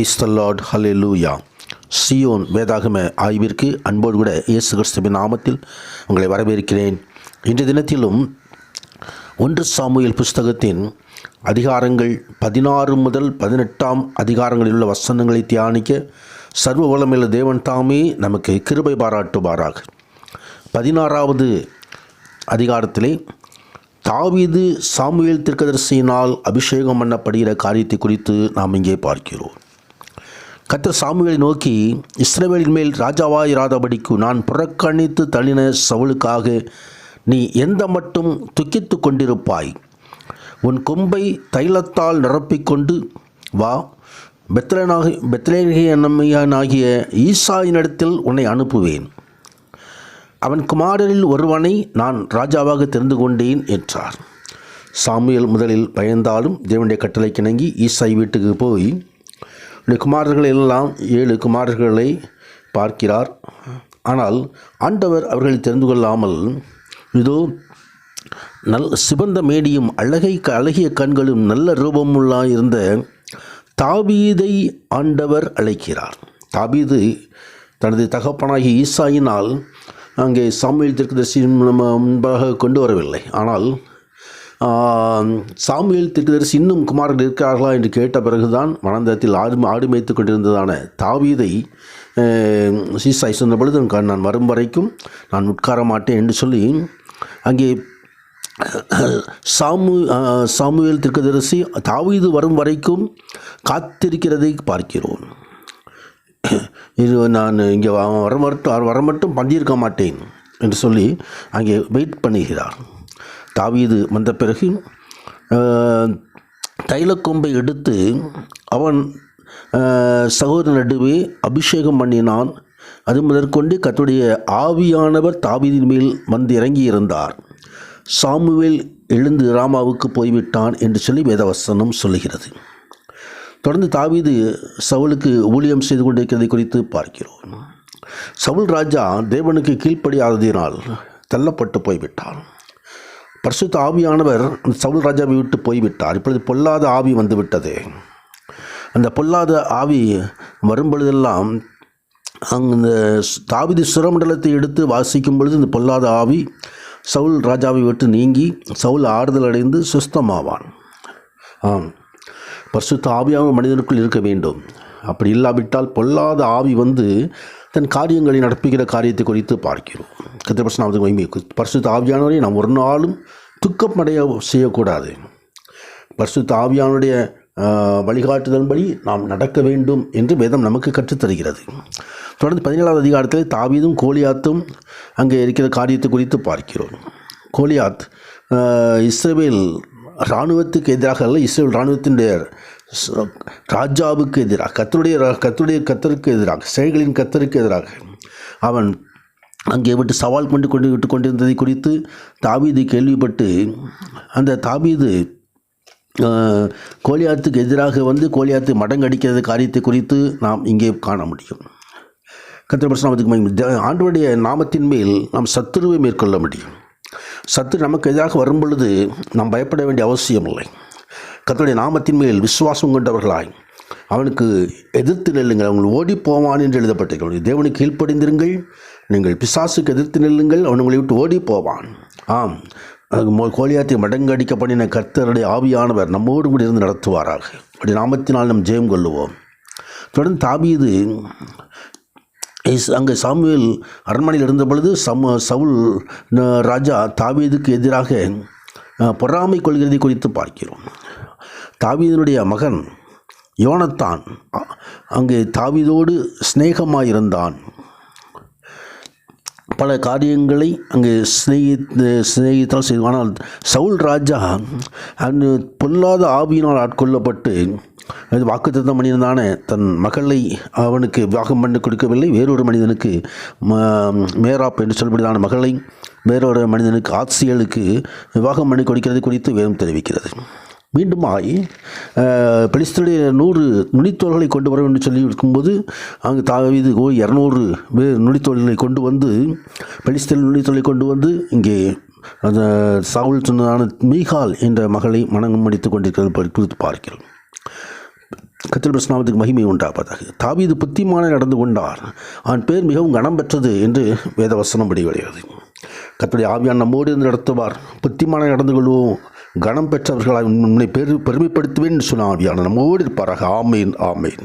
Praise the Lord, hallelujah. Zion வேதாகம ஆய்விற்கு அன்போடு கூட இயேசு கிறிஸ்துவின் நாமத்தில் உங்களை வரவேற்கிறேன். இன்றைய தினத்திலும் 1 சாமுவேல் புஸ்தகத்தின் அதிகாரங்கள் 16 முதல் 18 அதிகாரங்களில் உள்ள வசனங்களை தியானிக்க சர்வ வல்லமையுள்ள தேவன் தாமே நமக்கு கிருபை பாராட்டுவாராக. 16வது அதிகாரத்திலே தாவீது சாமுவேல் தீர்க்கதரிசியினால் அபிஷேகம் பண்ணப்படுகிற காரியத்தை குறித்து நாம் இங்கே பார்க்கிறோம். கர்த்தர் சாமுவேலை நோக்கி, இஸ்ரவேலின் மேல் ராஜாவாயிராதபடிக்கு நான் புறக்கணித்து தள்ளின சவுலுக்காக நீ எந்த மட்டும் துக்கித்து கொண்டிருப்பாய்? உன் கொம்பை தைலத்தால் நிரப்பிக்கொண்டு வா, பெத்லெகேமியனாகிய ஈசாயினிடத்தில் உன்னை அனுப்புவேன். அவன் குமாரரில் ஒருவனை நான் ராஜாவாக தெரிந்து கொண்டேன் என்றார். சாமுவேல் முதலில் பயந்தாலும் தேவனுடைய கட்டளை கிணங்கி ஈசாய் வீட்டுக்கு போய் குமாரர்கள் எல்லாம் 7 குமாரர்களை பார்க்கிறார். ஆனால் ஆண்டவர் அவர்களை தெரிந்து கொள்ளாமல், இதோ சிவந்த மேடியும் அழகிய கண்களும் நல்ல ரூபமுள்ள இருந்த தாவீதை ஆண்டவர் அழைக்கிறார். தாவீது தனது தகப்பனாகிய ஈசாயினால் அங்கே சாமுவேல் தீர்க்கதரிசியின் முன்பாக கொண்டு வரவில்லை. ஆனால் சாமுவேல் தீர்க்கதரிசி இன்னும் குமாரர்கள் இருக்கிறார்களா என்று கேட்ட பிறகுதான் வனாந்தரத்தில் ஆடு மேய்த்து கொண்டிருந்ததான தாவீதை ஈசாய் சொன்ன பொழுது, நான் வரும் வரைக்கும் நான் உட்கார மாட்டேன் என்று சொல்லி அங்கே சாமுவேல் தீர்க்கதரிசி தாவீது வரும் வரைக்கும் காத்திருக்கிறதை பார்க்கிறோம். இது நான் இங்கே வர மட்டும் பந்தியிருக்க மாட்டேன் என்று சொல்லி அங்கே வெயிட் பண்ணுகிறார். தாவீது வந்த பிறகு தைலக்கொம்பை எடுத்து அவன் சகோதரன் நடுவே அபிஷேகம் பண்ணினான். அது முதற்கொண்டு கர்த்தருடைய ஆவியானவர் தாவீதின் மேல் வந்து இறங்கி இருந்தார். சாமுவேல் எழுந்து ராமாவுக்கு போய்விட்டான் என்று சொல்லி வேதவசனம் சொல்லுகிறது. தொடர்ந்து தாவீது சவுலுக்கு ஊழியம் செய்து கொண்டிருக்கிறதை குறித்து பார்க்கிறோம். சவுல் ராஜா தேவனுக்கு கீழ்ப்படியாததினால் தள்ளப்பட்டு போய்விட்டார். பரிசுத்த ஆவியானவர் சவுல் ராஜாவை விட்டு போய்விட்டார். இப்பொழுது பொல்லாத ஆவி வந்துவிட்டது. அந்த பொல்லாத ஆவி வரும்பொழுதெல்லாம் அந்த தாவீது சுரமண்டலத்தை எடுத்து வாசிக்கும் பொழுது இந்த பொல்லாத ஆவி சவுல் ராஜாவை விட்டு நீங்கி சவுல் ஆறுதல் அடைந்து சுஸ்தமாவான். பரிசுத்த ஆவியாக மனிதனுக்குள் இருக்க வேண்டும். அப்படி இல்லாவிட்டால் பொல்லாத ஆவி வந்து தன் காரியங்களை நடப்புகிற காரியத்தை குறித்து பார்க்கிறோம். பரிசுத்த ஆவியானவரை நாம் ஒரு நாளும் துக்கமடைய செய்யக்கூடாது. பரிசுத்த ஆவியானுடைய வழிகாட்டுதல்படி நாம் நடக்க வேண்டும் என்று வேதம் நமக்கு கற்றுத்தருகிறது. தொடர்ந்து 17வது அதிகாரத்தில் தாவீதும் கோலியாத்தும் அங்கே இருக்கிற காரியத்தை குறித்து பார்க்கிறோம். கோலியாத் இஸ்ரவேல் இராணுவத்துக்கு எதிராக அல்ல, இஸ்ரேல் இராணுவத்தினுடைய ராஜாவுக்கு எதிராக, கர்த்தருக்கு எதிராக, செயல்களின் கர்த்தருக்கு எதிராக அவன் அங்கே விட்டு சவால் விட்டு கொண்டிருந்ததை குறித்து தாவீது கேள்விப்பட்டு அந்த தாவீது கோலியாத்துக்கு எதிராக வந்து கோலியாத்து மடங்கடிக்கிறது காரியத்தை குறித்து நாம் இங்கே காண முடியும். கர்த்தர் பரிசுத்தமானவருக்கு ஆண்டவருடைய நாமத்தின் மேல் நாம் சத்துருவை மேற்கொள்ள முடியும். சத்துரு நமக்கு எதிராக வரும் பொழுது நாம் பயப்பட வேண்டிய அவசியம் இல்லை. கர்த்தருடைய நாமத்தின் மேல் விசுவாசம் கொண்டவர்களாய் அவனுக்கு எதிர்த்து நெல்லுங்கள், அவங்கள் ஓடி போவான் என்று எழுதப்பட்டிருக்கிறது. தேவனுக்கு கீழ்ப்படிந்திருங்கள், நீங்கள் பிசாசுக்கு எதிர்த்து நெல்லுங்கள், அவன் உங்களை விட்டு ஓடி போவான். ஆம், கோலியாத்தை மடங்கடிக்க பண்ணின கர்த்தருடைய ஆவியானவர் நம்மோடு கூட இருந்து நடத்துவாராக. அப்படி நாமத்தினால் நாம் ஜெயம் கொள்ளுவோம். தொடர்ந்து தாவீது அங்கே சாமுவேல் அரண்மனையில் இருந்த பொழுது சவுல் ராஜா தாவீதுக்கு எதிராக பொறாமை கொள்கிறதை குறித்து பார்க்கிறோம். தாவீதினுடைய மகன் யோனத்தான் அங்கே தாவீதோடு சிநேகமாயிருந்தான். பல காரியங்களை அங்கே சிநேகித்தால் செய்து. ஆனால் சவுல் ராஜா அந்த பொல்லாத ஆவியினால் ஆட்கொள்ளப்பட்டு வாக்குத்தத்தம் பண்ணியிருந்தான தன் மகளை அவனுக்கு விவாகம் பண்ணி கொடுக்கவில்லை. வேறொரு மனிதனுக்கு மேராப் என்று சொல்லப்படுதான மகளை வேறொரு மனிதனுக்கு ஆத்சியலுக்கு விவாகம் பண்ணி கொடுக்கிறது குறித்து வேதம் தெரிவிக்கிறது. மீண்டுமாய் பெலிஸ்தருடைய 100 நுனித்தோள்களை கொண்டு வர என்று சொல்லி இருக்கும்போது அங்கு தாவீது 200 நுனித்தோள்களை கொண்டு வந்து பெலிஸ்தர் நுனித்தோளை கொண்டு வந்து இங்கே அந்த சவுல் சொன்னதான மீகால் என்ற மகளை மனம் முடித்து கொண்டிருக்கிறது குறித்து பார்க்கிறோம். கர்த்தருடைய நாமத்துக்கு மகிமை உண்டாவதாக. தாவீது புத்திமானாக நடந்து கொண்டார், அவன் பேர் மிகவும் கனம் பெற்றது என்று வேதவசனம் வெளிவருகிறது. கர்த்தருடைய ஆவியான் நம்மோடு இருந்து நடத்துவார். புத்திமானாக நடந்து கொள்வோம், கனம் பெற்றவர்களால் உன்னை பெருமைப்படுத்துவேன் என்று சொன்ன ஆவியான நம்மோடு இருப்பாராக. ஆமேன், ஆமேன்.